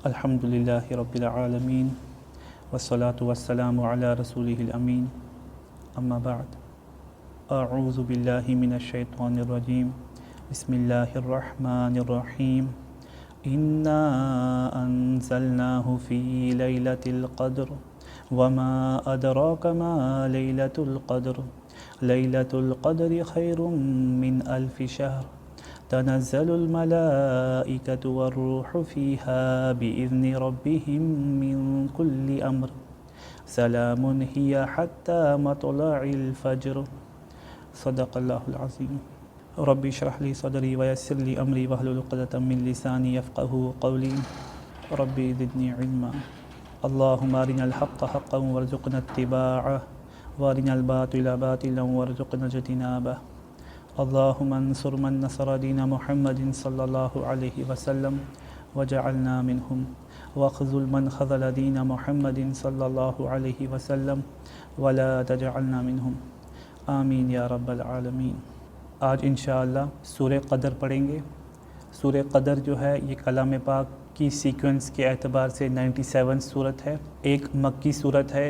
الحمدللہ رب العالمین والصلاة والسلام علی رسولہ الامین اما بعد اعوذ باللہ من الشیطان الرجیم بسم اللہ الرحمن الرحیم انا انزلناہ فی لیلۃ القدر وما ادراک ما لیلۃ القدر لیلۃ القدر خیر من الف شہر تنزل الملائكة والروح فيها بإذن ربهم من كل أمر سلام هي حتى مطلع الفجر صدق الله العظيم ربي اشرح لي صدري ويسر لي أمري واحلل عقدة من لساني يفقهوا قولي ربي زدني علما اللهم أرنا الحق حقا وارزقنا اتباعه وأرنا الباطل باطلا وارزقنا اجتنابه اللهم انصر من نصر دين محمد صلى الله عليه وسلم وجعلنا منهم واخذل من خذل دين محمد صلى الله عليه وسلم ولا تجعلنا منهم آمین یا رب العالمین۔ آج انشاءاللہ سورہ قدر پڑھیں گے۔ سورہ قدر جو ہے یہ کلام پاک کی سیکوینس کے اعتبار سے 97 سورت ہے، ایک مکی سورت ہے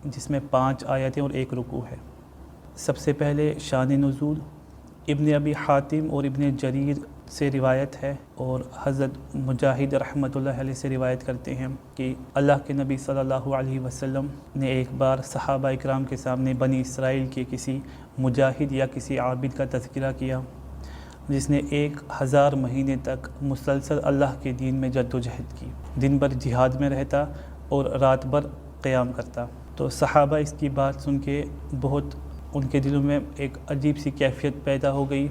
جس میں 5 آیتیں اور ایک رکوع ہے۔ سب سے پہلے شان نزول ابن ابی حاتم اور ابن جریر سے روایت ہے، اور حضرت مجاہد رحمۃ اللہ علیہ سے روایت کرتے ہیں کہ اللہ کے نبی صلی اللہ علیہ وسلم نے ایک بار صحابہ اکرام کے سامنے بنی اسرائیل کے کسی مجاہد یا کسی عابد کا تذکرہ کیا جس نے 1000 مہینے تک مسلسل اللہ کے دین میں جد و جہد کی، دن بھر جہاد میں رہتا اور رات بھر قیام کرتا۔ تو صحابہ اس کی بات سن کے بہت ان کے دلوں میں ایک عجیب سی کیفیت پیدا ہو گئی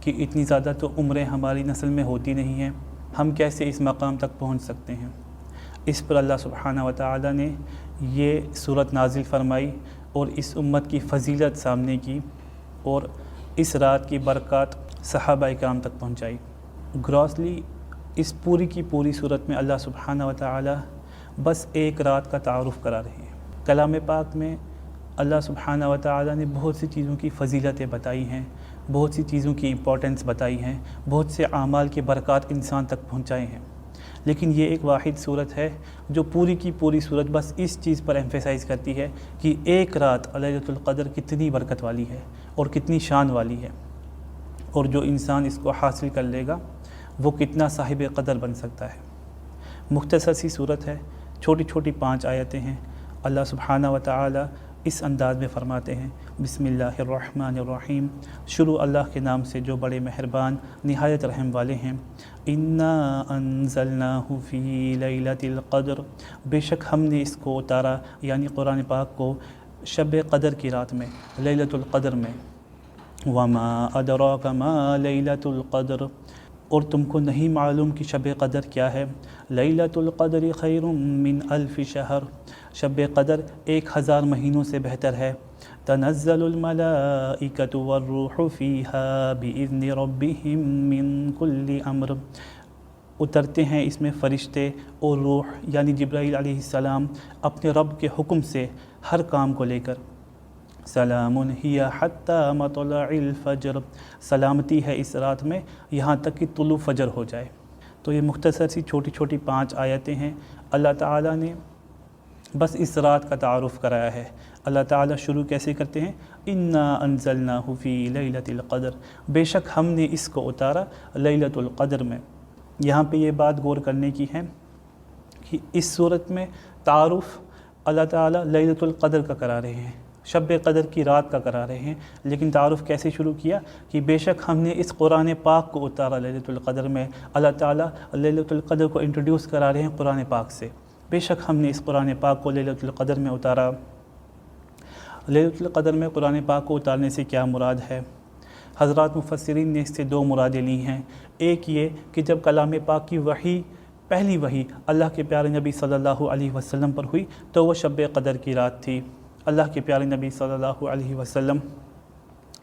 کہ اتنی زیادہ تو عمریں ہماری نسل میں ہوتی نہیں ہیں، ہم کیسے اس مقام تک پہنچ سکتے ہیں۔ اس پر اللہ سبحانہ و تعالی نے یہ صورت نازل فرمائی اور اس امت کی فضیلت سامنے کی اور اس رات کی برکات صحابہ اکرام تک پہنچائی۔ گراسلی اس پوری کی پوری صورت میں اللہ سبحانہ و تعالی بس ایک رات کا تعارف کرا رہے ہیں۔ کلام پاک میں اللہ سبحانہ و تعالی نے بہت سی چیزوں کی فضیلتیں بتائی ہیں، بہت سی چیزوں کی امپورٹنس بتائی ہیں، بہت سے اعمال کے برکات انسان تک پہنچائے ہیں، لیکن یہ ایک واحد صورت ہے جو پوری کی پوری صورت بس اس چیز پر ایمفیسائز کرتی ہے کہ ایک رات لیلۃ القدر کتنی برکت والی ہے اور کتنی شان والی ہے، اور جو انسان اس کو حاصل کر لے گا وہ کتنا صاحب قدر بن سکتا ہے۔ مختصر سی صورت ہے، چھوٹی چھوٹی 5 آیتیں ہیں۔ اللہ سبحانہ و تعالی اس انداز میں فرماتے ہیں، بسم اللہ الرحمن الرحیم، شروع اللہ کے نام سے جو بڑے مہربان نہایت رحم والے ہیں۔ انا انزلناہ فی لیلۃ القدر، بے شک ہم نے اس کو اتارا یعنی قرآن پاک کو شب قدر کی رات میں، لیلۃ القدر میں۔ وما ادراک ما لیلۃ القدر، اور تم کو نہیں معلوم کہ شب قدر کیا ہے۔ لیلۃ القدر خیر من الف شہر، شب قدر 1000 مہینوں سے بہتر ہے۔ تنزل الملائکۃ والروح فیہا بإذن ربہم من کل امر، اترتے ہیں اس میں فرشتے اور روح یعنی جبرائیل علیہ السلام اپنے رب کے حکم سے ہر کام کو لے کر۔ سلام ہی حتی مطلع الفجر، سلامتی ہے اس رات میں یہاں تک کہ طلوع فجر ہو جائے۔ تو یہ مختصر سی چھوٹی چھوٹی 5 آیتیں ہیں۔ اللہ تعالیٰ نے بس اس رات کا تعارف کرایا ہے۔ اللہ تعالیٰ شروع کیسے کرتے ہیں، انا انزلناہ فی لیلۃ القدر، بے شک ہم نے اس کو اتارا لیلۃ القدر میں۔ یہاں پہ یہ بات غور کرنے کی ہے کہ اس صورت میں تعارف اللہ تعالیٰ لیلۃ القدر کا کرا رہے ہیں، شب قدر کی رات کا کرا رہے ہیں، لیکن تعارف کیسے شروع کیا کہ بے شک ہم نے اس قرآن پاک کو اتارا لیلۃ القدر میں۔ اللہ تعالیٰ لیلۃ القدر کو انٹروڈیوس کرا رہے ہیں قرآن پاک سے، بے شک ہم نے اس قرآن پاک کو لیلۃ القدر میں اتارا۔ لیلۃ القدر میں قرآن پاک کو اتارنے سے کیا مراد ہے؟ حضرات مفسرین نے اس سے 2 مرادیں لی ہیں۔ ایک یہ کہ جب کلام پاک کی وحی، پہلی وحی اللہ کے پیارے نبی صلی اللہ علیہ وسلم پر ہوئی تو وہ شب قدر کی رات تھی۔ اللہ کے پیارے نبی صلی اللہ علیہ وسلم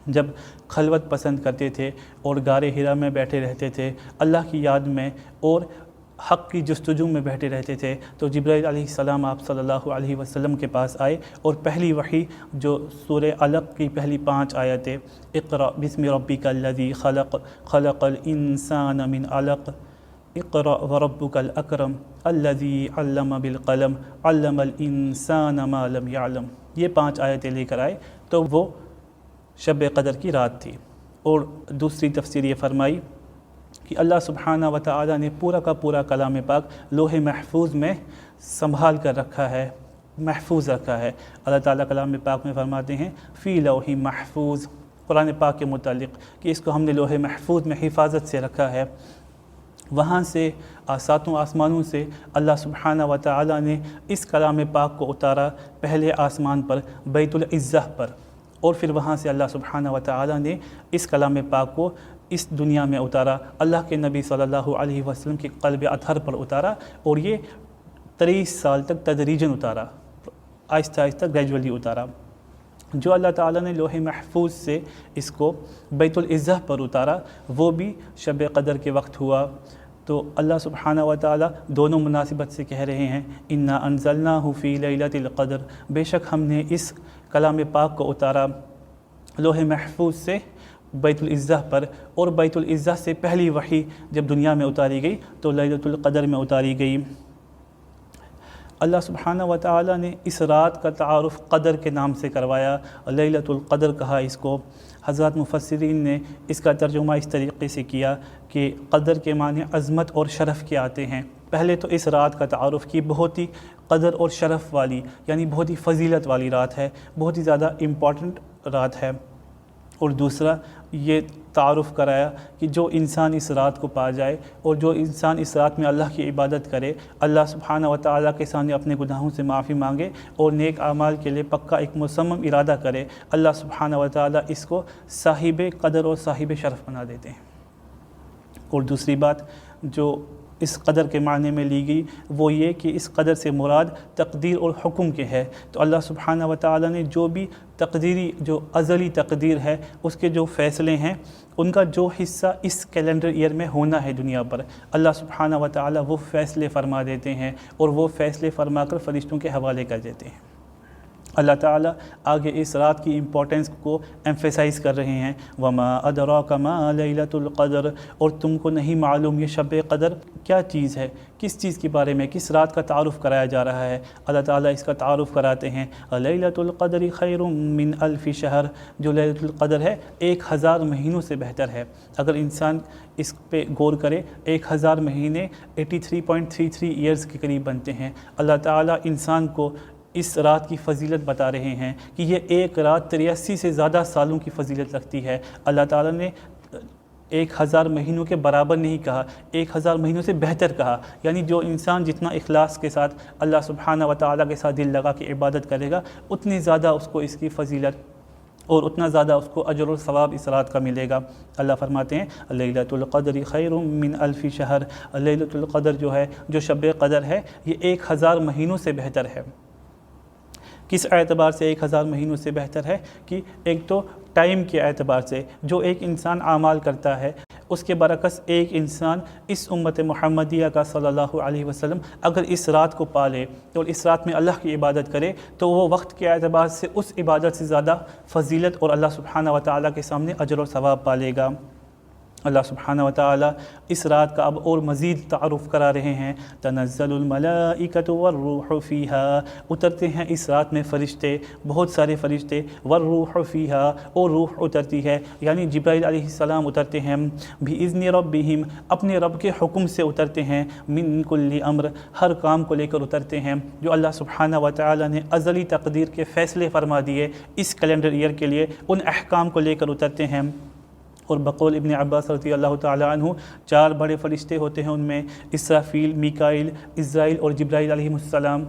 جب خلوت پسند کرتے تھے اور غار حرا میں بیٹھے رہتے تھے، اللہ کی یاد میں اور حق کی جستجو میں بیٹھے رہتے تھے، تو جبرائیل علیہ السلام آپ صلی اللہ علیہ وسلم کے پاس آئے اور پہلی وحی جو سورہ علق کی پہلی 5 آیتیں، اقرأ بسم ربک الذی خلق خلق الانسان من علق، اقرأ وربک الاکرم الذی علم بالقلم علم الانسان ما لم یعلم، یہ 5 آیتیں لے کر آئے تو وہ شب قدر کی رات تھی۔ اور دوسری تفسیر یہ فرمائی کہ اللہ سبحانہ و تعالی نے پورا کا پورا کلام پاک لوح محفوظ میں سنبھال کر رکھا ہے، محفوظ رکھا ہے۔ اللہ تعالیٰ کلام پاک میں فرماتے ہیں فی لوح محفوظ، قرآن پاک کے متعلق کہ اس کو ہم نے لوح محفوظ میں حفاظت سے رکھا ہے۔ وہاں سے ساتوں آسمانوں سے اللہ سبحانہ و تعالی نے اس کلام پاک کو اتارا پہلے آسمان پر بیت العزہ پر، اور پھر وہاں سے اللہ سبحانہ و تعالی نے اس کلام پاک کو اس دنیا میں اتارا، اللہ کے نبی صلی اللہ علیہ وسلم کے قلب اطہر پر اتارا، اور یہ 23 سال تک تدریجاً اتارا، آہستہ آہستہ گریجولی اتارا۔ جو اللہ تعالیٰ نے لوح محفوظ سے اس کو بیت العزہ پر اتارا وہ بھی شب قدر کے وقت ہوا۔ تو اللہ سبحانہ و تعالیٰ دونوں مناسبت سے کہہ رہے ہیں انا انزلناہ فی لیلۃ القدر، بے شک ہم نے اس کلام پاک کو اتارا لوح محفوظ سے بیت العزہ پر، اور بیت العزہ سے پہلی وحی جب دنیا میں اتاری گئی تو لیلۃ القدر میں اتاری گئی۔ اللہ سبحانہ و تعالیٰ نے اس رات کا تعارف قدر کے نام سے کروایا، لیلۃ القدر کہا اس کو۔ حضرات مفسرین نے اس کا ترجمہ اس طریقے سے کیا کہ قدر کے معنی عظمت اور شرف کے آتے ہیں۔ پہلے تو اس رات کا تعارف کی بہت ہی قدر اور شرف والی، یعنی بہت ہی فضیلت والی رات ہے، بہت ہی زیادہ امپورٹنٹ رات ہے۔ اور دوسرا یہ تعارف کرایا کہ جو انسان اس رات کو پا جائے اور جو انسان اس رات میں اللہ کی عبادت کرے، اللہ سبحانہ و تعالیٰ کے سامنے اپنے گناہوں سے معافی مانگے اور نیک اعمال کے لیے پکا ایک مصمم ارادہ کرے، اللہ سبحانہ و تعالیٰ اس کو صاحب قدر اور صاحب شرف بنا دیتے ہیں۔ اور دوسری بات جو اس قدر کے معنی میں لی گئی وہ یہ کہ اس قدر سے مراد تقدیر اور حکم کے ہے۔ تو اللہ سبحانہ و تعالیٰ نے جو بھی تقدیری، جو ازلی تقدیر ہے، اس کے جو فیصلے ہیں ان کا جو حصہ اس کیلنڈر ایئر میں ہونا ہے دنیا پر، اللہ سبحانہ و تعالیٰ وہ فیصلے فرما دیتے ہیں، اور وہ فیصلے فرما کر فرشتوں کے حوالے کر دیتے ہیں۔ اللہ تعالیٰ آگے اس رات کی امپورٹنس کو ایمفیسائز کر رہے ہیں وما ادراک ما لیلۃ القدر، اور تم کو نہیں معلوم یہ شب قدر کیا چیز ہے، کس چیز کے بارے میں، کس رات کا تعارف کرایا جا رہا ہے۔ اللہ تعالیٰ اس کا تعارف کراتے ہیں لیلۃ القدر خیر من الف شہر، جو لیلۃ القدر ہے 1000 مہینوں سے بہتر ہے۔ اگر انسان اس پہ غور کرے 1000 مہینے 83.33 ایئرز کے قریب بنتے ہیں۔ اللہ تعالیٰ انسان کو اس رات کی فضیلت بتا رہے ہیں کہ یہ ایک رات 83 سے زیادہ سالوں کی فضیلت رکھتی ہے۔ اللہ تعالیٰ نے 1000 مہینوں کے برابر نہیں کہا، 1000 مہینوں سے بہتر کہا، یعنی جو انسان جتنا اخلاص کے ساتھ اللہ سبحانہ و تعالیٰ کے ساتھ دل لگا کے عبادت کرے گا اتنی زیادہ اس کو اس کی فضیلت اور اتنا زیادہ اس کو اجر و ثواب اس رات کا ملے گا۔ اللہ فرماتے ہیں لیلۃ القدر خیر من الف شہر، لیلۃ القدر جو ہے، جو شب قدر ہے، یہ 1000 مہینوں سے بہتر ہے۔ کس اعتبار سے 1000 مہینوں سے بہتر ہے؟ کہ ایک تو ٹائم کے اعتبار سے، جو ایک انسان اعمال کرتا ہے اس کے برعکس ایک انسان اس امت محمدیہ کا صلی اللہ علیہ وسلم اگر اس رات کو پالے اور اس رات میں اللہ کی عبادت کرے تو وہ وقت کے اعتبار سے اس عبادت سے زیادہ فضیلت اور اللہ سبحانہ و تعالیٰ کے سامنے اجر و ثواب پالے گا۔ اللہ سبحانہ و تعالیٰ اس رات کا اب اور مزید تعارف کرا رہے ہیں تنزل الملائکۃ والروح فیہا، اترتے ہیں اس رات میں فرشتے، بہت سارے فرشتے، والروح فیہا، اور روح اترتی ہے، یعنی جبرائیل علیہ السلام اترتے ہیں، بِإِذْنِ رَبِّهِمْ، اپنے رب کے حکم سے اترتے ہیں، من کل امر، ہر کام کو لے کر اترتے ہیں جو اللہ سبحانہ و تعالیٰ نے ازلی تقدیر کے فیصلے فرما دیے اس کیلنڈر ایئر کے لیے، ان احکام کو لے کر اترتے ہیں۔ اور بقول ابن عباس رضی اللہ تعالیٰ عنہ 4 بڑے فرشتے ہوتے ہیں، ان میں اسرافیل، میکائیل، عزرائیل اور جبرائیل علیہ السلام۔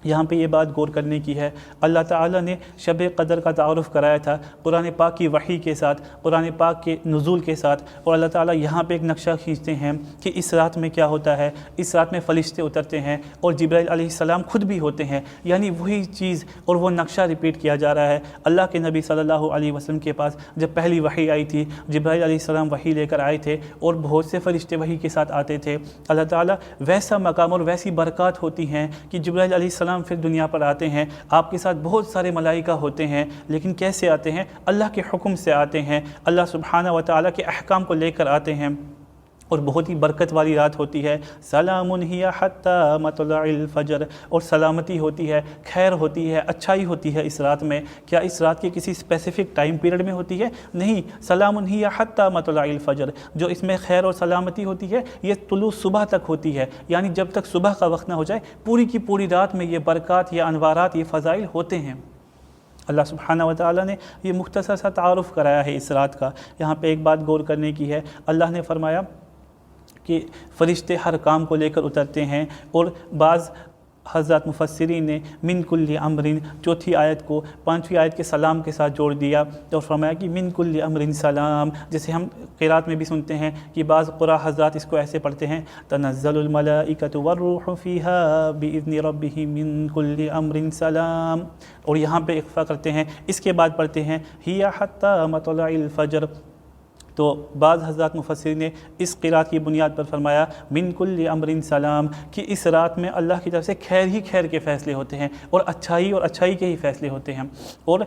یہاں پہ یہ بات غور کرنے کی ہے، اللہ تعالیٰ نے شب قدر کا تعارف کرایا تھا قرآن پاک کی وحی کے ساتھ، قرآن پاک کے نزول کے ساتھ، اور اللہ تعالیٰ یہاں پہ ایک نقشہ کھینچتے ہیں کہ اس رات میں کیا ہوتا ہے، اس رات میں فرشتے اترتے ہیں اور جبرائیل علیہ السلام خود بھی ہوتے ہیں، یعنی وہی چیز اور وہ نقشہ ریپیٹ کیا جا رہا ہے۔ اللہ کے نبی صلی اللہ علیہ وسلم کے پاس جب پہلی وحی آئی تھی، جبرائیل علیہ السلام وحی لے کر آئے تھے اور بہت سے فرشتے وحی کے ساتھ آتے تھے۔ اللہ تعالیٰ ویسا مقام اور ویسی برکات ہوتی ہیں کہ جبرائیل علیہ السلام پھر دنیا پر آتے ہیں، آپ کے ساتھ بہت سارے ملائکہ ہوتے ہیں، لیکن کیسے آتے ہیں؟ اللہ کے حکم سے آتے ہیں، اللہ سبحانہ و تعالیٰ کے احکام کو لے کر آتے ہیں۔ اور بہت ہی برکت والی رات ہوتی ہے۔ سلام ہی حتی مطلع الفجر، اور سلامتی ہوتی ہے، خیر ہوتی ہے، اچھائی ہوتی ہے اس رات میں۔ کیا اس رات کے کسی اسپیسیفک ٹائم پیریڈ میں ہوتی ہے؟ نہیں، سلام ہی حتی مطلع الفجر، جو اس میں خیر اور سلامتی ہوتی ہے یہ طلوع صبح تک ہوتی ہے، یعنی جب تک صبح کا وقت نہ ہو جائے پوری کی پوری رات میں یہ برکات، یہ انوارات، یہ فضائل ہوتے ہیں۔ اللہ سبحانہ و تعالیٰ نے یہ مختصر سا تعارف کرایا ہے اس رات کا۔ یہاں پہ ایک بات غور کرنے کی ہے، اللہ نے فرمایا کہ فرشتے ہر کام کو لے کر اترتے ہیں، اور بعض حضرات مفسرین نے من کل امرن، چوتھی آیت کو پانچویں آیت کے سلام کے ساتھ جوڑ دیا اور فرمایا کہ من کل امرن سلام، جیسے ہم قرات میں بھی سنتے ہیں کہ بعض قرآ حضرات اس کو ایسے پڑھتے ہیں تنزل الملائکۃ والروح فیہا باذن ربہم من کل امر سلام، اور یہاں پہ اکتفا کرتے ہیں، اس کے بعد پڑھتے ہیں ہی حتی مطلع الفجر۔ تو بعض حضرات مفسرین نے اس قرات کی بنیاد پر فرمایا من کل امر سلام، کہ اس رات میں اللہ کی طرف سے خیر ہی خیر کے فیصلے ہوتے ہیں، اور اچھائی کے ہی فیصلے ہوتے ہیں، اور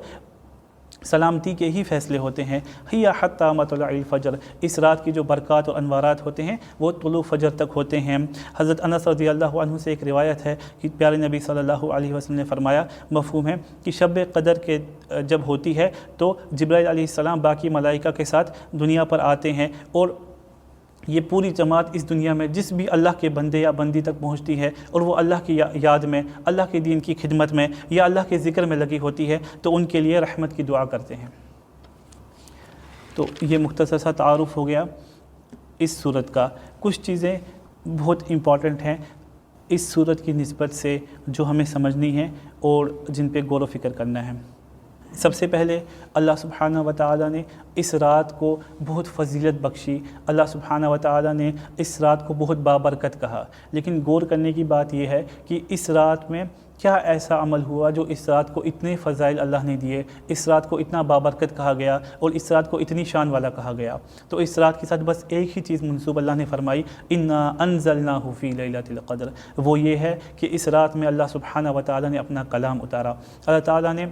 سلامتی کے ہی فیصلے ہوتے ہیں۔ ہی حتی مطلع الفجر، اس رات کی جو برکات اور انوارات ہوتے ہیں وہ طلوع فجر تک ہوتے ہیں۔ حضرت انس رضی اللہ عنہ سے ایک روایت ہے کہ پیارے نبی صلی اللہ علیہ وسلم نے فرمایا، مفہوم ہے کہ شب قدر کے جب ہوتی ہے تو جبرائیل علیہ السلام باقی ملائکہ کے ساتھ دنیا پر آتے ہیں، اور یہ پوری جماعت اس دنیا میں جس بھی اللہ کے بندے یا بندی تک پہنچتی ہے اور وہ اللہ کی یاد میں، اللہ کے دین کی خدمت میں یا اللہ کے ذکر میں لگی ہوتی ہے تو ان کے لیے رحمت کی دعا کرتے ہیں۔ تو یہ مختصر سا تعارف ہو گیا اس صورت کا۔ کچھ چیزیں بہت امپورٹنٹ ہیں اس صورت کی نسبت سے جو ہمیں سمجھنی ہے اور جن پہ غور و فکر کرنا ہے۔ سب سے پہلے اللہ سبحانہ و تعالیٰ نے اس رات کو بہت فضیلت بخشی، اللہ سبحانہ و تعالیٰ نے اس رات کو بہت بابرکت کہا، لیکن غور کرنے کی بات یہ ہے کہ اس رات میں کیا ایسا عمل ہوا جو اس رات کو اتنے فضائل اللہ نے دیے، اس رات کو اتنا بابرکت کہا گیا اور اس رات کو اتنی شان والا کہا گیا؟ تو اس رات کے ساتھ بس ایک ہی چیز منسوب اللہ نے فرمائی، انا انزلناہ فی لیلۃ القدر، وہ یہ ہے کہ اس رات میں اللہ سبحانہ و تعالیٰ نے اپنا کلام اتارا، اللہ تعالیٰ نے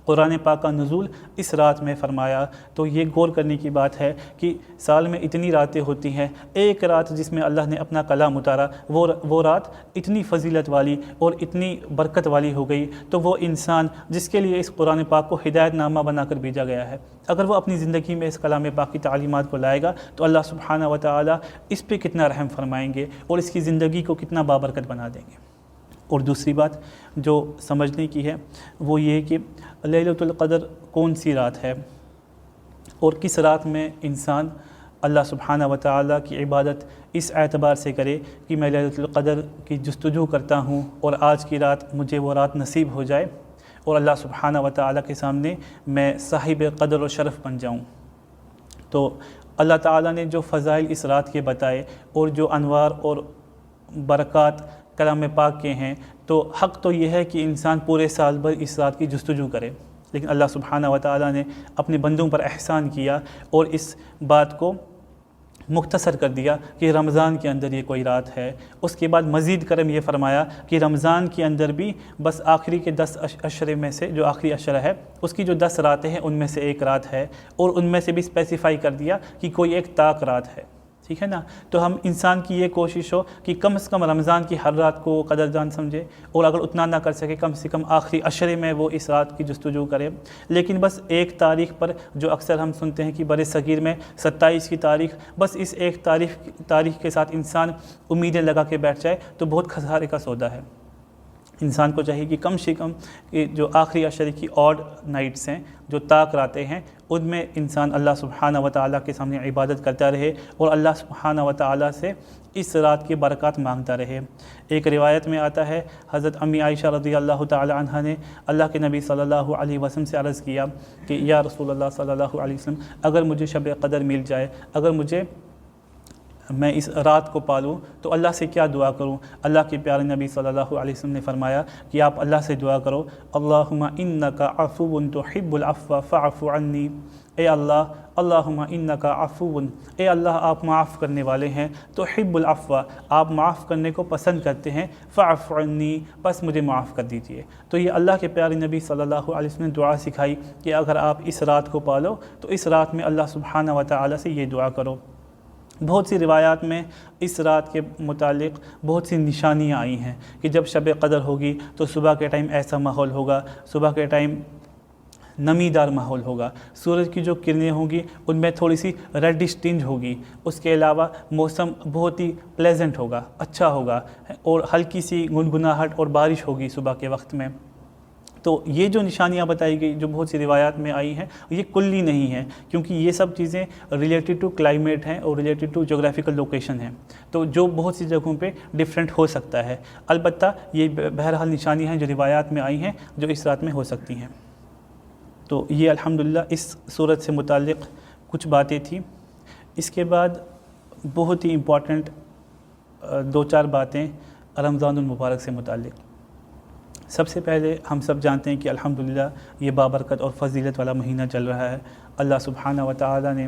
قرآن پاک کا نزول اس رات میں فرمایا۔ تو یہ غور کرنے کی بات ہے کہ سال میں اتنی راتیں ہوتی ہیں، ایک رات جس میں اللہ نے اپنا کلام اتارا وہ رات اتنی فضیلت والی اور اتنی برکت والی ہو گئی، تو وہ انسان جس کے لیے اس قرآن پاک کو ہدایت نامہ بنا کر بھیجا گیا ہے، اگر وہ اپنی زندگی میں اس کلام پاک کی تعلیمات کو لائے گا تو اللہ سبحانہ و تعالیٰ اس پہ کتنا رحم فرمائیں گے اور اس کی زندگی کو کتنا بابرکت بنا دیں گے۔ اور دوسری بات جو سمجھنے کی ہے وہ یہ کہ لیلۃ القدر کون سی رات ہے اور کس رات میں انسان اللہ سبحانہ و تعالیٰ کی عبادت اس اعتبار سے کرے کہ میں لیلۃ القدر کی جستجو کرتا ہوں اور آج کی رات مجھے وہ رات نصیب ہو جائے اور اللہ سبحانہ و تعالیٰ کے سامنے میں صاحب قدر و شرف بن جاؤں۔ تو اللہ تعالیٰ نے جو فضائل اس رات کے بتائے اور جو انوار اور برکات کلام پاک کے ہیں، تو حق تو یہ ہے کہ انسان پورے سال بھر اس رات کی جستجو کرے، لیکن اللہ سبحانہ و تعالیٰ نے اپنے بندوں پر احسان کیا اور اس بات کو مختصر کر دیا کہ رمضان کے اندر یہ کوئی رات ہے۔ اس کے بعد مزید کرم یہ فرمایا کہ رمضان کے اندر بھی بس آخری کے 10 عشرے میں سے جو آخری عشرہ ہے اس کی جو 10 راتیں ہیں ان میں سے ایک رات ہے، اور ان میں سے بھی اسپیسیفائی کر دیا کہ کوئی ایک طاق رات ہے، ٹھیک ہے نا؟ تو ہم انسان کی یہ کوشش ہو کہ کم از کم رمضان کی ہر رات کو قدردان سمجھے، اور اگر اتنا نہ کر سکے کم سے کم آخری عشرے میں وہ اس رات کی جستجو کرے۔ لیکن بس ایک تاریخ پر جو اکثر ہم سنتے ہیں کہ برِ صغیر میں 27 کی تاریخ، بس اس ایک تاریخ کے ساتھ انسان امیدیں لگا کے بیٹھ جائے تو بہت خسارے کا سودا ہے۔ انسان کو چاہیے کہ کم سے کم جو آخری عشرے کی آڈ نائٹس ہیں، جو طاق راتیں ہیں، ان میں انسان اللہ سبحانہ و تعالیٰ کے سامنے عبادت کرتا رہے اور اللہ سبحانہ و تعالیٰ سے اس رات کی برکات مانگتا رہے۔ ایک روایت میں آتا ہے حضرت امی عائشہ رضی اللہ تعالی عنہ نے اللہ کے نبی صلی اللہ علیہ وسلم سے عرض کیا کہ یا رسول اللہ صلی اللہ علیہ وسلم، اگر مجھے شب قدر مل جائے، اگر میں اس رات کو پالوں تو اللہ سے کیا دعا کروں؟ اللہ کے پیارے نبی صلی اللہ علیہ وسلم نے فرمایا کہ آپ اللہ سے دعا کرو، اللہم انک عفو تحب العفو فاعف عنی، اے اللہ، اللہم انک عفو، اے اللہ آپ معاف کرنے والے ہیں، تحب العفو، آپ معاف کرنے کو پسند کرتے ہیں، فاعف عنی، بس مجھے معاف کر دیجئے۔ تو یہ اللہ کے پیارے نبی صلی اللہ علیہ وسلم نے دعا سکھائی کہ اگر آپ اس رات کو پالو تو اس رات میں اللہ سبحانہ و تعالیٰ سے یہ دعا کرو۔ بہت سی روایات میں اس رات کے متعلق بہت سی نشانیاں آئی ہیں کہ جب شب قدر ہوگی تو صبح کے ٹائم ایسا ماحول ہوگا، صبح کے ٹائم نمی دار ماحول ہوگا، سورج کی جو کرنیں ہوں گی ان میں تھوڑی سی ریڈش ٹنج ہوگی، اس کے علاوہ موسم بہت ہی پلیزنٹ ہوگا، اچھا ہوگا، اور ہلکی سی گنگناہٹ اور بارش ہوگی صبح کے وقت میں۔ تو یہ جو نشانیاں بتائی گئی جو بہت سی روایات میں آئی ہیں یہ کلی نہیں ہیں، کیونکہ یہ سب چیزیں ریلیٹڈ ٹو کلائمیٹ ہیں اور ریلیٹڈ ٹو جغرافیکل لوکیشن ہیں، تو جو بہت سی جگہوں پہ ڈفرینٹ ہو سکتا ہے۔ البتہ یہ بہرحال نشانیاں ہیں جو روایات میں آئی ہیں جو اس رات میں ہو سکتی ہیں۔ تو یہ الحمدللہ اس صورت سے متعلق کچھ باتیں تھیں۔ اس کے بعد بہت ہی امپورٹنٹ 2-4 باتیں رمضان المبارک سے متعلق۔ سب سے پہلے ہم سب جانتے ہیں کہ الحمدللہ یہ بابرکت اور فضیلت والا مہینہ چل رہا ہے۔ اللہ سبحانہ و تعالی نے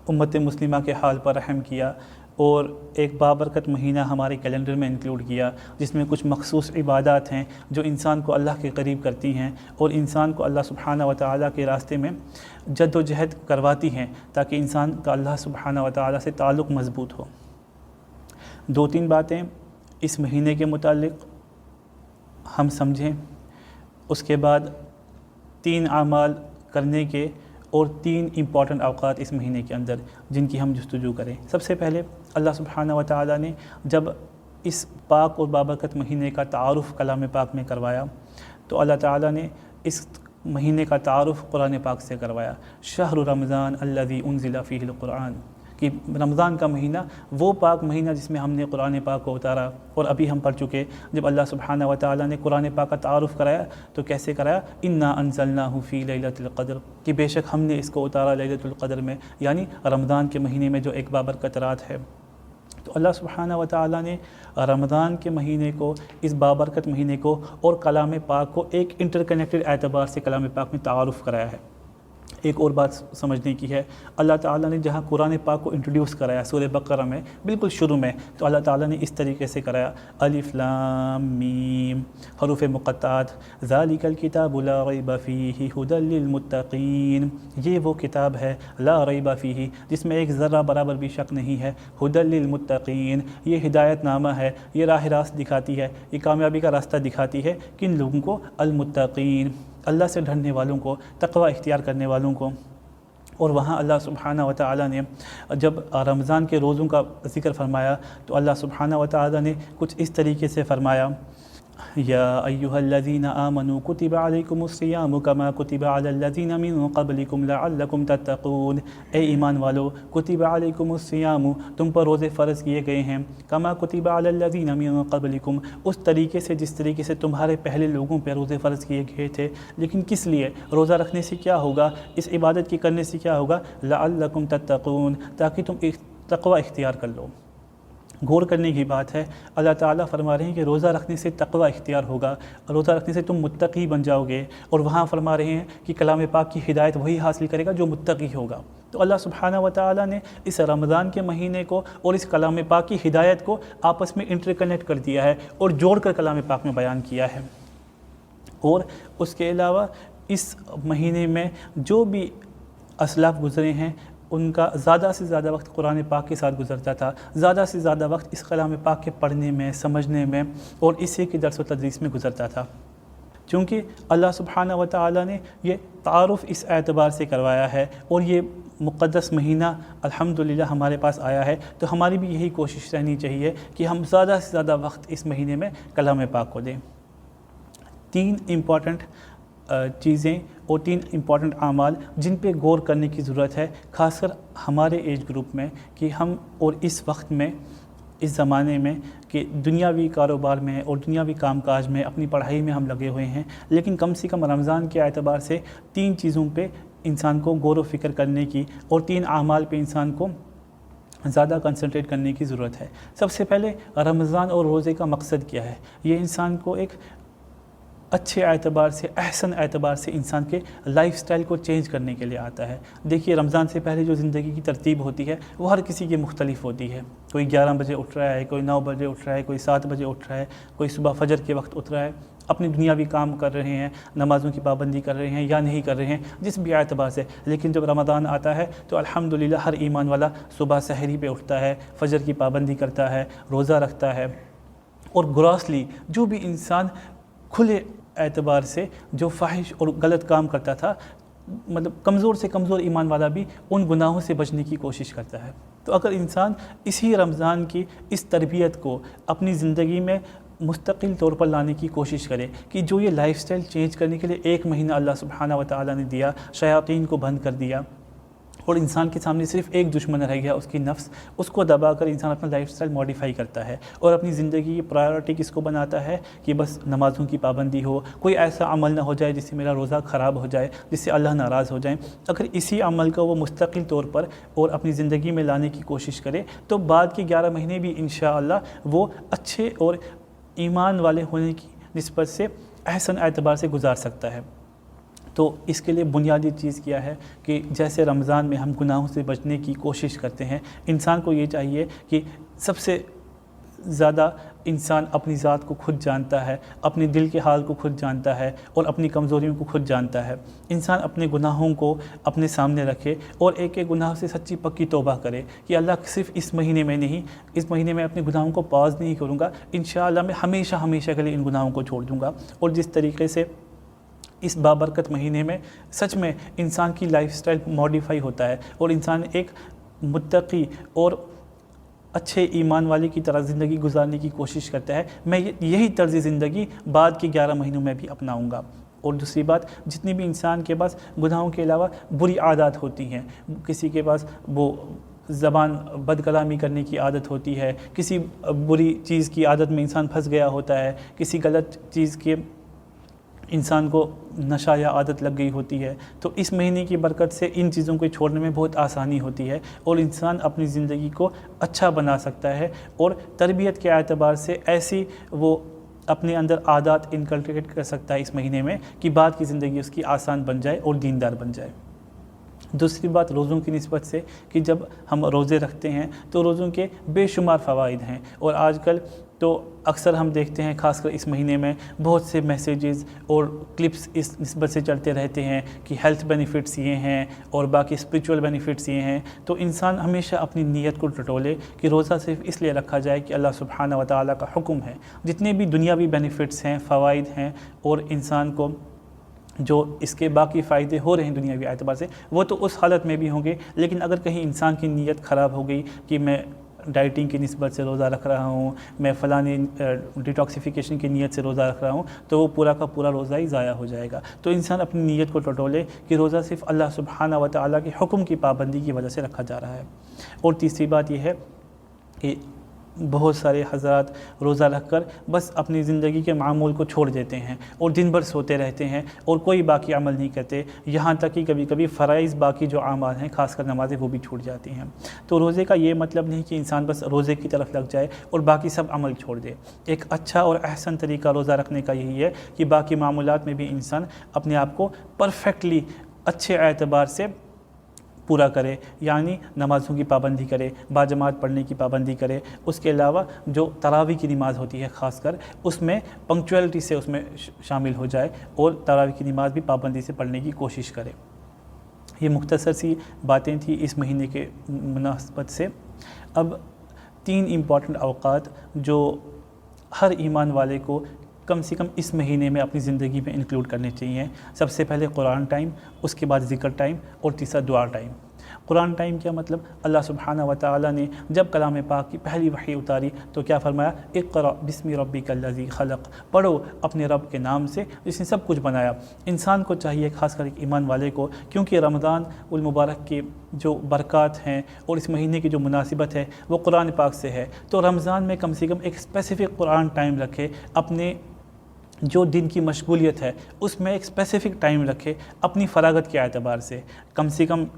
امت مسلمہ کے حال پر رحم کیا اور ایک بابرکت مہینہ ہمارے کیلنڈر میں انکلوڈ کیا، جس میں کچھ مخصوص عبادات ہیں جو انسان کو اللہ کے قریب کرتی ہیں اور انسان کو اللہ سبحانہ و تعالی کے راستے میں جد و جہد کرواتی ہیں تاکہ انسان کا اللہ سبحانہ و تعالی سے تعلق مضبوط ہو۔ 2-3 باتیں اس مہینے کے متعلق ہم سمجھیں، اس کے بعد 3 اعمال کرنے کے اور 3 امپورٹنٹ اوقات اس مہینے کے اندر جن کی ہم جستجو کریں۔ سب سے پہلے اللہ سبحانہ و تعالی نے جب اس پاک اور بابرکت مہینے کا تعارف کلام پاک میں کروایا تو اللہ تعالی نے اس مہینے کا تعارف قرآن پاک سے کروایا۔ شہر رمضان الذی انزل فیہ القرآن، کہ رمضان کا مہینہ وہ پاک مہینہ جس میں ہم نے قرآن پاک کو اتارا، اور ابھی ہم پڑھ چکے جب اللہ سبحانہ و تعالی نے قرآن پاک کا تعارف کرایا تو کیسے کرایا؟ انا انزلناہ فی لیلۃ القدر، کہ بے شک ہم نے اس کو اتارا لیلۃ القدر میں، یعنی رمضان کے مہینے میں جو ایک بابرکت رات ہے۔ تو اللہ سبحانہ و تعالی نے رمضان کے مہینے کو، اس بابرکت مہینے کو اور کلام پاک کو ایک انٹرکنیکٹڈ اعتبار سے کلام پاک میں تعارف کرایا ہے۔ ایک اور بات سمجھنے کی ہے، اللہ تعالیٰ نے جہاں قرآن پاک کو انٹروڈیوس کرایا سورہ بقرہ میں بالکل شروع میں، تو اللہ تعالیٰ نے اس طریقے سے کرایا الف لام میم، حروف مقطعات، ذالک الکتاب لا ریب فیہ ھدی للمتقین، یہ وہ کتاب ہے لا ریب فیہ جس میں ایک ذرہ برابر بھی شک نہیں ہے، ھدی للمتقین، یہ ہدایت نامہ ہے، یہ راہ راست دکھاتی ہے، یہ کامیابی کا راستہ دکھاتی ہے کن لوگوں کو؟ المتقین، اللہ سے ڈرنے والوں کو، تقوی اختیار کرنے والوں کو۔ اور وہاں اللہ سبحانہ و تعالی نے جب رمضان کے روزوں کا ذکر فرمایا تو اللہ سبحانہ و تعالی نے کچھ اس طریقے سے فرمایا، یا ایھا الذین آمنوا کتب علیکم الصیام کما کتب علی الذین من قبلکم لعلکم تتقون، اے ایمان والو کتب علیکم الصیام، تم پر روزے فرض کیے گئے ہیں، کما کتب علی الذین من قبلکم، اس طریقے سے جس طریقے سے تمہارے پہلے لوگوں پہ روزے فرض کیے گئے تھے۔ لیکن کس لیے؟ روزہ رکھنے سے کیا ہوگا؟ اس عبادت کے کرنے سے کیا ہوگا؟ لعلکم تتقون، تاکہ تم تقوی اختیار کر لو۔ غور کرنے کی بات ہے، اللہ تعالیٰ فرما رہے ہیں کہ روزہ رکھنے سے تقوی اختیار ہوگا، روزہ رکھنے سے تم متقی بن جاؤ گے، اور وہاں فرما رہے ہیں کہ کلام پاک کی ہدایت وہی حاصل کرے گا جو متقی ہوگا۔ تو اللہ سبحانہ و تعالیٰ نے اس رمضان کے مہینے کو اور اس کلام پاک کی ہدایت کو آپس میں انٹر کنیکٹ کر دیا ہے اور جوڑ کر کلام پاک میں بیان کیا ہے۔ اور اس کے علاوہ اس مہینے میں جو بھی اسلاف گزرے ہیں ان کا زیادہ سے زیادہ وقت قرآن پاک کے ساتھ گزرتا تھا، زیادہ سے زیادہ وقت اس کلام پاک کے پڑھنے میں، سمجھنے میں اور اسی کی درس و تدریس میں گزرتا تھا۔ چونکہ اللہ سبحانہ و تعالی نے یہ تعارف اس اعتبار سے کروایا ہے اور یہ مقدس مہینہ الحمدللہ ہمارے پاس آیا ہے، تو ہماری بھی یہی کوشش رہنی چاہیے کہ ہم زیادہ سے زیادہ وقت اس مہینے میں کلام پاک کو دیں۔ 3 امپورٹنٹ چیزیں اور 3 امپورٹنٹ اعمال جن پہ غور کرنے کی ضرورت ہے، خاص کر ہمارے ایج گروپ میں، کہ ہم اور اس وقت میں، اس زمانے میں کہ دنیاوی کاروبار میں اور دنیاوی کام کاج میں، اپنی پڑھائی میں ہم لگے ہوئے ہیں، لیکن کم سے کم رمضان کے اعتبار سے 3 چیزوں پہ انسان کو غور و فکر کرنے کی اور 3 اعمال پہ انسان کو زیادہ کنسنٹریٹ کرنے کی ضرورت ہے۔ سب سے پہلے رمضان اور روزے کا مقصد کیا ہے؟ یہ انسان کو ایک اچھے اعتبار سے، احسن اعتبار سے انسان کے لائف سٹائل کو چینج کرنے کے لیے آتا ہے۔ دیکھیے رمضان سے پہلے جو زندگی کی ترتیب ہوتی ہے وہ ہر کسی کی مختلف ہوتی ہے، کوئی 11 بجے اٹھ رہا ہے، کوئی 9 بجے اٹھ رہا ہے، کوئی 7 بجے اٹھ رہا ہے، کوئی صبح فجر کے وقت اٹھ رہا ہے، اپنی دنیاوی کام کر رہے ہیں، نمازوں کی پابندی کر رہے ہیں یا نہیں کر رہے ہیں، جس بھی اعتبار سے، لیکن جب رمضان آتا ہے تو الحمدللہ ہر ایمان والا صبح سحری پہ اٹھتا ہے، فجر کی پابندی کرتا ہے، روزہ رکھتا ہے، اور گراسلی جو بھی انسان کھلے اعتبار سے جو فاحش اور غلط کام کرتا تھا، مطلب کمزور سے کمزور ایمان والا بھی ان گناہوں سے بچنے کی کوشش کرتا ہے۔ تو اگر انسان اسی رمضان کی اس تربیت کو اپنی زندگی میں مستقل طور پر لانے کی کوشش کرے کہ جو یہ لائف سٹائل چینج کرنے کے لیے 1 مہینہ اللہ سبحانہ و تعالیٰ نے دیا، شیاطین کو بند کر دیا، اور انسان کے سامنے صرف ایک دشمن رہ گیا، اس کی نفس، اس کو دبا کر انسان اپنا لائف سٹائل موڈیفائی کرتا ہے اور اپنی زندگی کی پرائیورٹی کس کو بناتا ہے کہ بس نمازوں کی پابندی ہو، کوئی ایسا عمل نہ ہو جائے جس سے میرا روزہ خراب ہو جائے، جس سے اللہ ناراض ہو جائیں۔ اگر اسی عمل کو وہ مستقل طور پر اور اپنی زندگی میں لانے کی کوشش کرے تو بعد کے 11 مہینے بھی انشاءاللہ وہ اچھے اور ایمان والے ہونے کی نسبت سے احسن اعتبار سے گزار سکتا ہے۔ تو اس کے لیے بنیادی چیز کیا ہے کہ جیسے رمضان میں ہم گناہوں سے بچنے کی کوشش کرتے ہیں، انسان کو یہ چاہیے کہ سب سے زیادہ انسان اپنی ذات کو خود جانتا ہے، اپنے دل کے حال کو خود جانتا ہے اور اپنی کمزوریوں کو خود جانتا ہے۔ انسان اپنے گناہوں کو اپنے سامنے رکھے اور ایک ایک گناہ سے سچی پکی توبہ کرے کہ اللہ صرف اس مہینے میں نہیں، اس مہینے میں اپنے گناہوں کو پاز نہیں کروں گا، انشاءاللہ میں ہمیشہ ہمیشہ کے لیے ان گناہوں کو چھوڑ دوں گا۔ اور جس طریقے سے اس بابرکت مہینے میں سچ میں انسان کی لائف سٹائل موڈیفائی ہوتا ہے اور انسان ایک متقی اور اچھے ایمان والے کی طرح زندگی گزارنے کی کوشش کرتا ہے، میں یہی طرز زندگی بعد کے 11 مہینوں میں بھی اپناؤں گا۔ اور دوسری بات، جتنی بھی انسان کے پاس گناہوں کے علاوہ بری عادات ہوتی ہیں، کسی کے پاس وہ زبان بد کلامی کرنے کی عادت ہوتی ہے، کسی بری چیز کی عادت میں انسان پھنس گیا ہوتا ہے، کسی غلط چیز کے انسان کو نشہ یا عادت لگ گئی ہوتی ہے، تو اس مہینے کی برکت سے ان چیزوں کو چھوڑنے میں بہت آسانی ہوتی ہے اور انسان اپنی زندگی کو اچھا بنا سکتا ہے اور تربیت کے اعتبار سے ایسی وہ اپنے اندر عادات انکلکیٹ کر سکتا ہے اس مہینے میں کہ بعد کی زندگی اس کی آسان بن جائے اور دیندار بن جائے۔ دوسری بات روزوں کی نسبت سے کہ جب ہم روزے رکھتے ہیں تو روزوں کے بے شمار فوائد ہیں، اور آج کل تو اکثر ہم دیکھتے ہیں خاص کر اس مہینے میں بہت سے میسیجز اور کلپس اس نسبت سے چلتے رہتے ہیں کہ ہیلتھ بینیفٹس یہ ہیں اور باقی اسپریچول بینیفٹس یہ ہیں۔ تو انسان ہمیشہ اپنی نیت کو ٹٹولے کہ روزہ صرف اس لیے رکھا جائے کہ اللہ سبحانہ و تعالیٰ کا حکم ہے، جتنے بھی دنیاوی بینیفٹس ہیں، فوائد ہیں، اور انسان کو جو اس کے باقی فائدے ہو رہے ہیں دنیاوی اعتبار سے، وہ تو اس حالت میں بھی ہوں گے، لیکن اگر کہیں انسان کی نیت خراب ہو گئی کہ میں ڈائٹنگ کی نسبت سے روزہ رکھ رہا ہوں، میں فلانی ڈیٹاکسیفیکیشن کی نیت سے روزہ رکھ رہا ہوں، تو وہ پورا کا پورا روزہ ہی ضائع ہو جائے گا۔ تو انسان اپنی نیت کو ٹٹولے کہ روزہ صرف اللہ سبحانہ و تعالیٰ کے حکم کی پابندی کی وجہ سے رکھا جا رہا ہے۔ اور تیسری بات یہ ہے کہ بہت سارے حضرات روزہ رکھ کر بس اپنی زندگی کے معمول کو چھوڑ دیتے ہیں اور دن بھر سوتے رہتے ہیں اور کوئی باقی عمل نہیں کرتے، یہاں تک کہ کبھی کبھی فرائض باقی جو اعمال ہیں خاص کر نمازیں وہ بھی چھوٹ جاتی ہیں۔ تو روزے کا یہ مطلب نہیں کہ انسان بس روزے کی طرف لگ جائے اور باقی سب عمل چھوڑ دے۔ ایک اچھا اور احسن طریقہ روزہ رکھنے کا یہی ہے کہ باقی معمولات میں بھی انسان اپنے آپ کو پرفیکٹلی اچھے اعتبار سے پورا کرے، یعنی نمازوں کی پابندی کرے، باجماعت پڑھنے کی پابندی کرے، اس کے علاوہ جو تراویح کی نماز ہوتی ہے خاص کر اس میں پنکچویلٹی سے اس میں شامل ہو جائے اور تراویح کی نماز بھی پابندی سے پڑھنے کی کوشش کرے۔ یہ مختصر سی باتیں تھیں اس مہینے کے مناسبت سے۔ اب 3 امپورٹنٹ اوقات جو ہر ایمان والے کو کم سے کم اس مہینے میں اپنی زندگی میں انکلوڈ کرنے چاہیے۔ سب سے پہلے قرآن ٹائم، اس کے بعد ذکر ٹائم، اور تیسرا دعا ٹائم۔ قرآن ٹائم کیا مطلب؟ اللہ سبحانہ و تعالیٰ نے جب کلام پاک کی پہلی وحی اتاری تو کیا فرمایا؟ اقرأ بسم ربک الذی خلق، پڑھو اپنے رب کے نام سے جس نے سب کچھ بنایا۔ انسان کو چاہیے، خاص کر ایک ایمان والے کو، کیونکہ رمضان المبارک کے جو برکات ہیں اور اس مہینے کی جو مناسبت ہے وہ قرآن پاک سے ہے، تو رمضان میں کم سے کم ایک اسپیسیفک قرآن ٹائم رکھے، اپنے جو دن کی مشغولیت ہے اس میں ایک اسپیسیفک ٹائم رکھے، اپنی فراغت کے اعتبار سے کم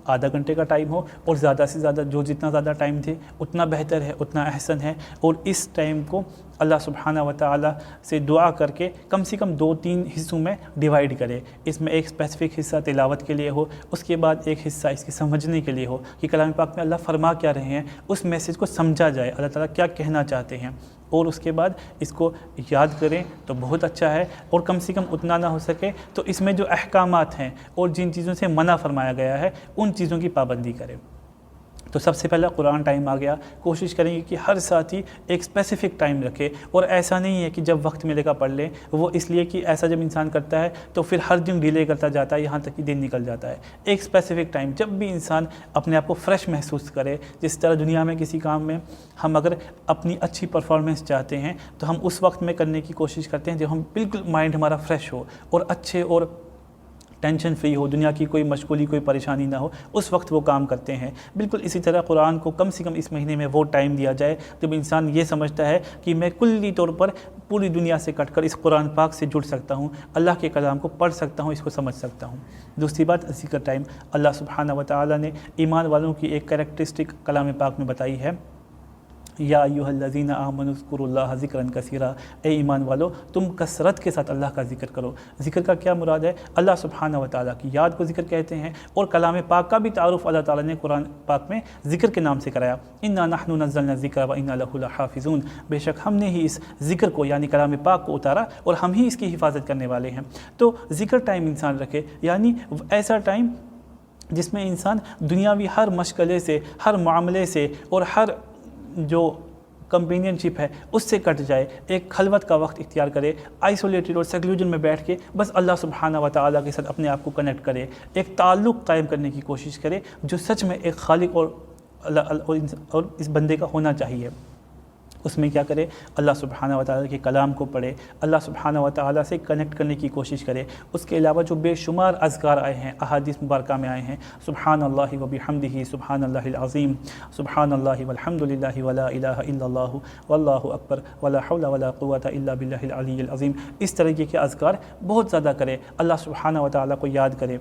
آدھا گھنٹے کا ٹائم ہو، اور زیادہ سے زیادہ جتنا زیادہ ٹائم دے اتنا بہتر ہے، اتنا احسن ہے، اور اس ٹائم کو اللہ سبحانہ و تعالیٰ سے دعا کر کے کم سے کم 2-3 حصوں میں ڈیوائیڈ کرے. اس میں ایک اسپیسیفک حصہ تلاوت کے لیے ہو, اس کے بعد ایک حصہ اس کے سمجھنے کے لیے ہو کہ کلام پاک میں اللہ فرما کیا رہے ہیں, اس میسیج کو سمجھا جائے, اللہ تعالیٰ کیا کہنا چاہتے ہیں, اور اس کے بعد اس کو یاد کریں تو بہت اچھا ہے. اور کم سے کم اتنا نہ ہو سکے تو اس میں جو احکامات ہیں اور جن چیزوں سے منع فرمایا گیا ہے ان چیزوں کی پابندی کریں. تو سب سے پہلا قرآن ٹائم آ گیا. کوشش کریں گے کہ ہر ساتھی ایک اسپیسیفک ٹائم رکھے, اور ایسا نہیں ہے کہ جب وقت ملے گا پڑھ لیں, وہ اس لیے کہ ایسا جب انسان کرتا ہے تو پھر ہر دن ڈیلے کرتا جاتا ہے, یہاں تک کہ دن نکل جاتا ہے. ایک اسپیسیفک ٹائم جب بھی انسان اپنے آپ کو فریش محسوس کرے, جس طرح دنیا میں کسی کام میں ہم اگر اپنی اچھی پرفارمنس چاہتے ہیں تو ہم اس وقت میں کرنے کی کوشش کرتے ہیں جب ہم بالکل مائنڈ ہمارا فریش ہو اور اچھے اور ٹینشن فری ہو, دنیا کی کوئی مشغولی کوئی پریشانی نہ ہو, اس وقت وہ کام کرتے ہیں. بالکل اسی طرح قرآن کو کم سے کم اس مہینے میں وہ ٹائم دیا جائے جب انسان یہ سمجھتا ہے کہ میں کلی طور پر پوری دنیا سے کٹ کر اس قرآن پاک سے جڑ سکتا ہوں, اللہ کے کلام کو پڑھ سکتا ہوں, اس کو سمجھ سکتا ہوں. دوسری بات ذکر ٹائم. اللہ سبحانہ و تعالیٰ نے ایمان والوں کی ایک کریکٹرسٹک کلام پاک میں بتائی ہے, یا ایھا الذین آمنوا اذکروا اللہ ذکرا کثیرا, اے ایمان والو تم کثرت کے ساتھ اللہ کا ذکر کرو. ذکر کا کیا مراد ہے؟ اللہ سبحانہ و تعالیٰ کی یاد کو ذکر کہتے ہیں, اور کلام پاک کا بھی تعارف اللہ تعالیٰ نے قرآن پاک میں ذکر کے نام سے کرایا. انا نحن نزلنا الذکر وانا لہ لحافظون, بے شک ہم نے ہی اس ذکر کو یعنی کلام پاک کو اتارا اور ہم ہی اس کی حفاظت کرنے والے ہیں. تو ذکر ٹائم انسان رکھے, یعنی ایسا ٹائم جس میں انسان دنیاوی ہر مشغلے سے, ہر معاملے سے اور ہر جو کمپینین شپ ہے اس سے کٹ جائے, ایک خلوت کا وقت اختیار کرے, آئسولیٹڈ اور سیکلوژن میں بیٹھ کے بس اللہ سبحانہ و تعالیٰ کے ساتھ اپنے آپ کو کنیکٹ کرے, ایک تعلق قائم کرنے کی کوشش کرے جو سچ میں ایک خالق اور اس بندے کا ہونا چاہیے. اس میں کیا کرے؟ اللہ سبحانہ و تعالیٰ کے کلام کو پڑھے, اللہ سبحانہ و تعالیٰ سے کنیکٹ کرنے کی کوشش کرے. اس کے علاوہ جو بے شمار اذکار آئے ہیں, احادیث مبارکہ میں آئے ہیں, سبحان اللہ و بحمدہ, سبحان اللہ العظیم, سبحان اللہ والحمد للہ ولا الہ الا اللہ واللہ اکبر ولا حول ولا قوۃ الا باللہ العلی العظیم, اس طریقے کے اذکار بہت زیادہ کرے, اللہ سبحانہ و تعالیٰ کو یاد کرے.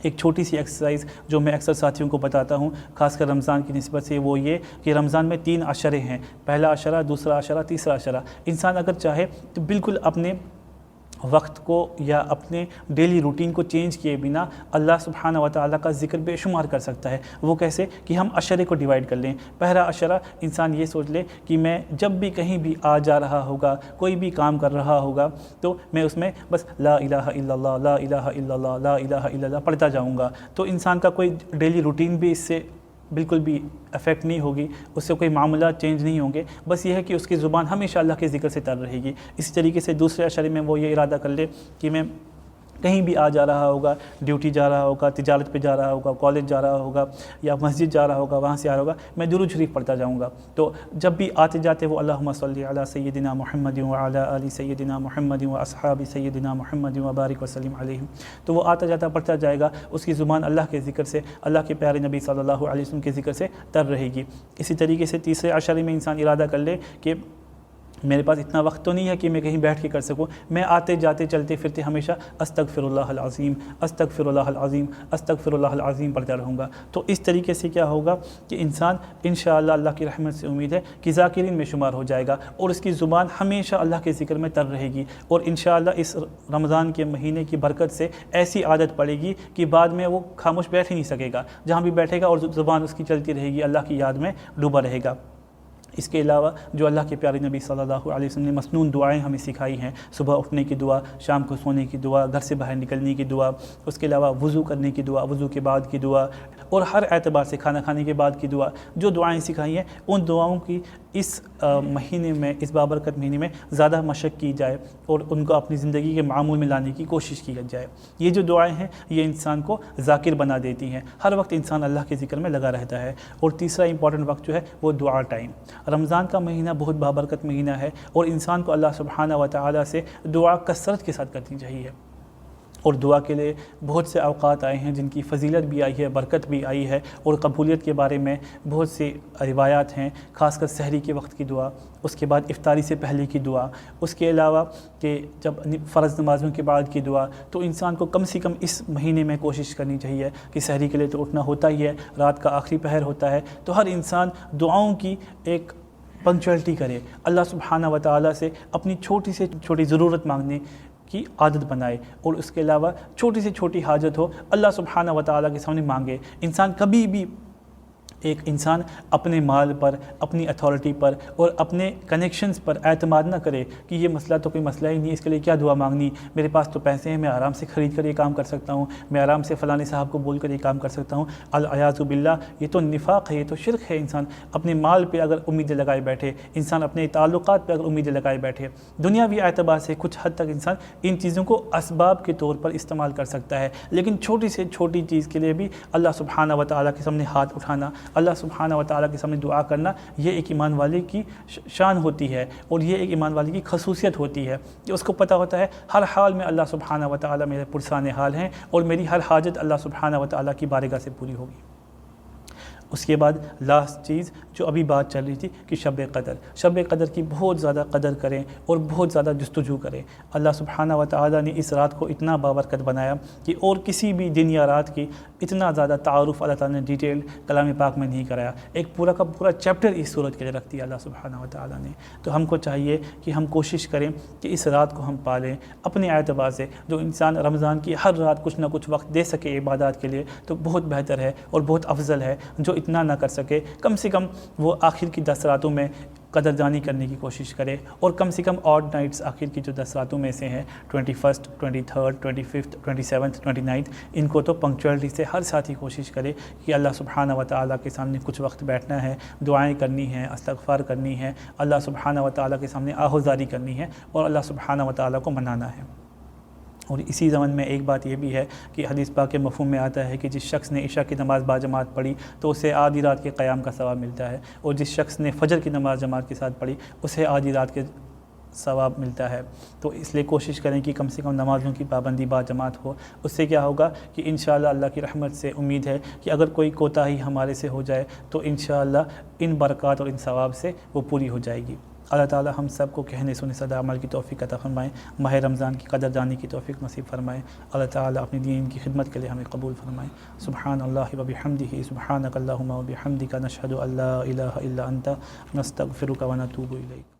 ایک چھوٹی سی ایکسرسائز جو میں اکثر ساتھیوں کو بتاتا ہوں خاص کر رمضان کی نسبت سے, وہ یہ کہ رمضان میں 3 عشرے ہیں, پہلا عشرہ, دوسرا عشرہ, تیسرا عشرہ. انسان اگر چاہے تو بالکل اپنے وقت کو یا اپنے ڈیلی روٹین کو چینج کیے بنا اللہ سبحانہ و تعالیٰ کا ذکر بے شمار کر سکتا ہے. وہ کیسے کہ ہم عشرے کو ڈیوائیڈ کر لیں. پہلا عشرہ انسان یہ سوچ لے کہ میں جب بھی کہیں بھی آ جا رہا ہوگا, کوئی بھی کام کر رہا ہوگا, تو میں اس میں بس لا الہ الا اللہ, لا الہ الا اللہ, لا الہ الا اللہ پڑھتا جاؤں گا. تو انسان کا کوئی ڈیلی روٹین بھی اس سے بالکل بھی افیکٹ نہیں ہوگی, اس سے کوئی معاملات چینج نہیں ہوں گے. بس یہ ہے کہ اس کی زبان ہمیشہ اللہ کے ذکر سے تر رہے گی. اسی طریقے سے دوسرے عشرے میں وہ یہ ارادہ کر لے کہ میں کہیں بھی آ جا رہا ہوگا, ڈیوٹی جا رہا ہوگا, تجارت پہ جا رہا ہوگا, کالج جا رہا ہوگا یا مسجد جا رہا ہوگا, وہاں سے آ رہا ہوگا, میں درود شریف پڑھتا جاؤں گا. تو جب بھی آتے جاتے وہ اللہم صلی علی سیدنا محمد وعلی آل سیدنا محمد واصحاب سیدنا محمد وبارک وسلم علیہم, تو وہ آتا جاتا پڑھتا جائے گا. اس کی زبان اللہ کے ذکر سے, اللہ کے پیارے نبی صلی اللہ علیہ وسلم کے ذکر سے تر رہے گی. اسی طریقے سے تیسرے عشرے میں انسان ارادہ کر لے کہ میرے پاس اتنا وقت تو نہیں ہے کہ میں کہیں بیٹھ کے کر سکوں, میں آتے جاتے چلتے پھرتے ہمیشہ استغفر اللہ العظیم, استغفر اللہ العظیم, استغفر اللہ العظیم پڑھتا رہوں گا. تو اس طریقے سے کیا ہوگا کہ انسان انشاءاللہ اللہ کی رحمت سے امید ہے کہ ذاکرین میں شمار ہو جائے گا, اور اس کی زبان ہمیشہ اللہ کے ذکر میں تر رہے گی. اور انشاءاللہ اس رمضان کے مہینے کی برکت سے ایسی عادت پڑے گی کہ بعد میں وہ خاموش بیٹھ ہی نہیں سکے گا, جہاں بھی بیٹھے گا اور زبان اس کی چلتی رہے گی, اللہ کی یاد میں ڈوبا رہے گا. اس کے علاوہ جو اللہ کے پیارے نبی صلی اللہ علیہ وسلم نے مسنون دعائیں ہمیں سکھائی ہیں, صبح اٹھنے کی دعا, شام کو سونے کی دعا, گھر سے باہر نکلنے کی دعا, اس کے علاوہ وضو کرنے کی دعا, وضو کے بعد کی دعا, اور ہر اعتبار سے کھانا کھانے کے بعد کی دعا, جو دعائیں سکھائی ہیں ان دعاؤں کی اس مہینے میں, اس بابرکت مہینے میں زیادہ مشق کی جائے اور ان کو اپنی زندگی کے معمول میں لانے کی کوشش کی جائے. یہ جو دعائیں ہیں یہ انسان کو ذاکر بنا دیتی ہیں, ہر وقت انسان اللہ کے ذکر میں لگا رہتا ہے. اور تیسرا امپورٹنٹ وقت جو ہے وہ دعا ٹائم. رمضان کا مہینہ بہت بابرکت مہینہ ہے, اور انسان کو اللہ سبحانہ و تعالیٰ سے دعا کثرت کے ساتھ کرنی چاہیے. اور دعا کے لیے بہت سے اوقات آئے ہیں جن کی فضیلت بھی آئی ہے, برکت بھی آئی ہے, اور قبولیت کے بارے میں بہت سی روایات ہیں, خاص کر سحری کے وقت کی دعا, اس کے بعد افطاری سے پہلے کی دعا, اس کے علاوہ کہ جب فرض نمازوں کے بعد کی دعا. تو انسان کو کم سے کم اس مہینے میں کوشش کرنی چاہیے کہ سحری کے لیے تو اٹھنا ہوتا ہی ہے, رات کا آخری پہر ہوتا ہے, تو ہر انسان دعاؤں کی ایک پنکچوئلٹی کرے، اللہ سبحانہ و تعالیٰ سے اپنی چھوٹی سے چھوٹی ضرورت مانگنے کی عادت بنائے، اور اس کے علاوہ چھوٹی سے چھوٹی حاجت ہو اللہ سبحانہ و تعالیٰ کے سامنے مانگے۔ انسان کبھی بھی ایک انسان اپنے مال پر، اپنی اتھارٹی پر اور اپنے کنیکشنز پر اعتماد نہ کرے کہ یہ مسئلہ تو کوئی مسئلہ ہی نہیں، اس کے لیے کیا دعا مانگنی، میرے پاس تو پیسے ہیں، میں آرام سے خرید کر یہ کام کر سکتا ہوں، میں آرام سے فلانے صاحب کو بول کر یہ کام کر سکتا ہوں۔ العیاذ باللہ، یہ تو نفاق ہے، یہ تو شرک ہے۔ انسان اپنے مال پہ اگر امیدیں لگائے بیٹھے، انسان اپنے تعلقات پہ اگر امیدیں لگائے بیٹھے، دنیاوی اعتبار سے کچھ حد تک انسان ان چیزوں کو اسباب کے طور پر استعمال کر سکتا ہے، لیکن چھوٹی سے چھوٹی چیز کے لیے بھی اللہ سبحانہ و تعالیٰ کے سامنے ہاتھ اٹھانا، اللہ سبحانہ و تعالیٰ کے سامنے دعا کرنا، یہ ایک ایمان والے کی شان ہوتی ہے، اور یہ ایک ایمان والے کی خصوصیت ہوتی ہے کہ اس کو پتہ ہوتا ہے ہر حال میں اللہ سبحانہ و تعالیٰ میرے پرسان حال ہیں، اور میری ہر حاجت اللہ سبحانہ و تعالیٰ کی بارگاہ سے پوری ہوگی۔ اس کے بعد لاسٹ چیز جو ابھی بات چل رہی تھی کہ شب قدر کی بہت زیادہ قدر کریں اور بہت زیادہ جستجو کریں۔ اللہ سبحانہ و تعالیٰ نے اس رات کو اتنا بابرکت بنایا کہ اور کسی بھی دن یا رات کی اتنا زیادہ تعارف اللہ تعالیٰ نے ڈیٹیل کلام پاک میں نہیں کرایا۔ ایک پورا کا پورا چیپٹر اس صورت کے لیے رکھ دیا اللہ سبحانہ و تعالیٰ نے۔ تو ہم کو چاہیے کہ ہم کوشش کریں کہ اس رات کو ہم پالیں اپنے اعتبار سے۔ جو انسان رمضان کی ہر رات کچھ نہ کچھ وقت دے سکے عبادات کے لیے تو بہت بہتر ہے اور بہت افضل ہے۔ جو اتنا نہ کر سکے کم سے کم وہ آخر کی 10 راتوں میں قدردانی کرنے کی کوشش کرے، اور کم سے کم آڈ نائٹس آخر کی جو 10 راتوں میں سے ہیں 21، 23، 25، 27، 29، ان کو تو پنکچوئلٹی سے ہر ساتھی کوشش کرے کہ اللہ سبحانہ و تعالیٰ کے سامنے کچھ وقت بیٹھنا ہے، دعائیں کرنی ہیں، استغفار کرنی ہے، اللہ سبحانہ و تعالیٰ کے سامنے آہوزاری کرنی ہے، اور اللہ سبحانہ و تعالیٰ کو منانا ہے۔ اور اسی زمن میں ایک بات یہ بھی ہے کہ حدیث پاک کے مفہوم میں آتا ہے کہ جس شخص نے عشاء کی نماز باجماعت پڑھی تو اسے آدھی رات کے قیام کا ثواب ملتا ہے، اور جس شخص نے فجر کی نماز جماعت کے ساتھ پڑھی اسے آدھی رات کے ثواب ملتا ہے۔ تو اس لیے کوشش کریں کہ کم سے کم نمازوں کی پابندی باجماعت ہو۔ اس سے کیا ہوگا کہ انشاءاللہ اللہ کی رحمت سے امید ہے کہ اگر کوئی کوتاہی ہمارے سے ہو جائے تو انشاءاللہ ان برکات اور ان ثواب سے وہ پوری ہو جائے گی۔ اللہ تعالی ہم سب کو کہنے سننے صدا عمل کی توفیق عطا فرمائے، ماہ رمضان کی قدردانی کی توفیق نصیب فرمائے۔ اللہ تعالی اپنی دین کی خدمت کے لیے ہمیں قبول فرمائے۔ سبحان اللہ و بحمدہ، سبحانک اللہم و بحمدک، نشہد ان لا الہ الا انت، نستغفرک و نتوب الیک۔